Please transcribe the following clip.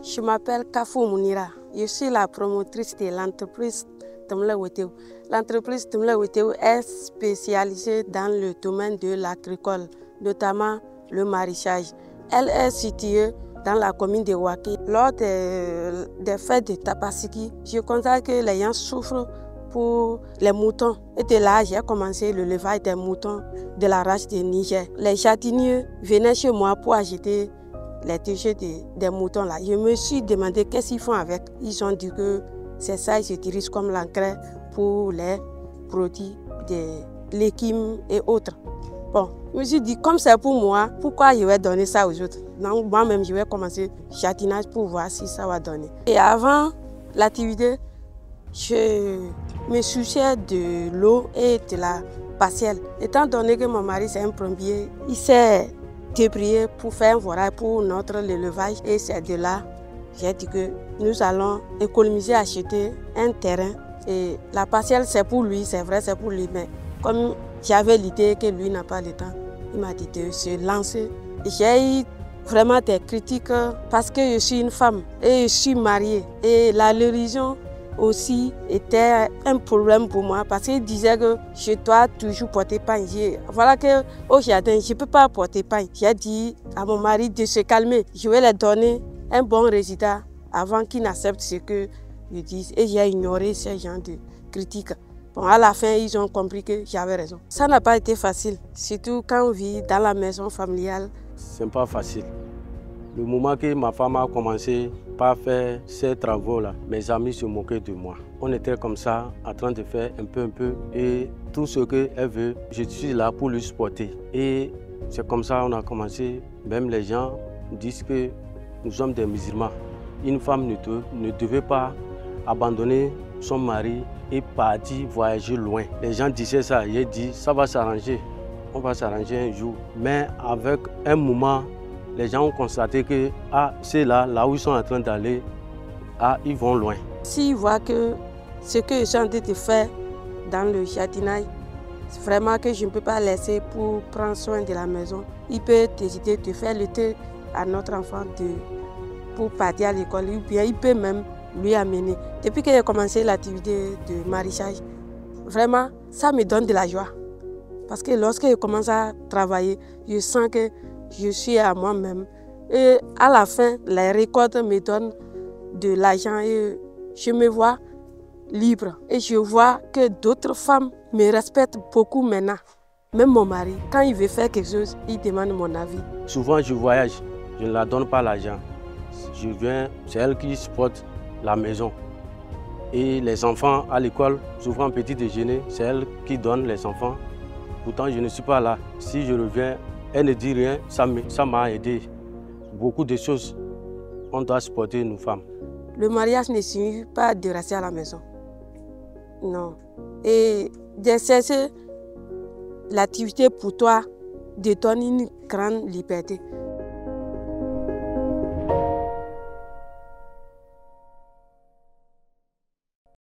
Je m'appelle Kafou Mounira. Je suis la promotrice de l'entreprise Temle Weteu. L'entreprise Temle Weteu est spécialisée dans le domaine de l'agricole, notamment le maraîchage. Elle est située dans la commune de Ouaké. Lors des fêtes de Tapasiki, je constate que les gens souffrent pour les moutons. Et de là, j'ai commencé le levage des moutons de la race de Niger. Les jardiniers venaient chez moi pour acheter les déchets des moutons là. Je me suis demandé qu'est-ce qu'ils font avec. Ils ont dit que c'est ça, ils utilisent comme l'engrais pour les produits de légumes et autres. Bon, je me suis dit, comme c'est pour moi, pourquoi je vais donner ça aux autres? Donc moi-même, je vais commencer le jardinage pour voir si ça va donner. Et avant l'activité, je me souciais de l'eau et de la partielle. Étant donné que mon mari c'est un plombier, il s'est débrouillé pour faire un forage pour notre élevage. Et c'est de là j'ai dit que nous allons économiser, acheter un terrain. Et la partielle c'est pour lui, c'est vrai, c'est pour lui. Mais comme j'avais l'idée que lui n'a pas le temps, il m'a dit de se lancer. J'ai eu vraiment des critiques parce que je suis une femme et je suis mariée. Et la religion aussi était un problème pour moi parce qu'il disait que je dois toujours porter pain. Voilà qu'au jardin, je ne peux pas porter pain. J'ai dit à mon mari de se calmer. Je vais lui donner un bon résultat avant qu'il n'accepte ce que je dis. Et j'ai ignoré ces gens de critiques. Bon, à la fin, ils ont compris que j'avais raison. Ça n'a pas été facile, surtout quand on vit dans la maison familiale. C'est pas facile. Le moment que ma femme a commencé par faire ces travaux-là, mes amis se moquaient de moi. On était comme ça, en train de faire un peu, et tout ce qu'elle veut, je suis là pour lui supporter. Et c'est comme ça qu'on a commencé. Même les gens disent que nous sommes des musulmans. Une femme ne devait pas abandonner son mari et partir voyager loin. Les gens disaient ça, j'ai dit ça va s'arranger, on va s'arranger un jour. Mais avec un moment, les gens ont constaté que c'est là où ils sont en train d'aller, ils vont loin. S'ils voient que ce que je suis en train de faire dans le jardinage, c'est vraiment que je ne peux pas laisser pour prendre soin de la maison, ils peuvent décider de faire le thé à notre enfant pour partir à l'école, ou bien il peut même lui amener. Depuis que j'ai commencé l'activité de maraîchage, vraiment, ça me donne de la joie. Parce que lorsque je commence à travailler, je sens que je suis à moi-même. Et à la fin, les récoltes me donnent de l'argent et je me vois libre. Et je vois que d'autres femmes me respectent beaucoup maintenant. Même mon mari, quand il veut faire quelque chose, il demande mon avis. Souvent, je voyage, je ne la donne pas l'argent. Je viens, c'est elle qui supporte la maison. Et les enfants à l'école, souvent petit déjeuner, c'est elle qui donne les enfants. Pourtant, je ne suis pas là. Si je reviens, elle ne dit rien, ça m'a aidé. Beaucoup de choses, on doit supporter nos femmes. Le mariage ne signifie pas de rester à la maison. Non. Et de cesser l'activité pour toi, de donner une grande liberté.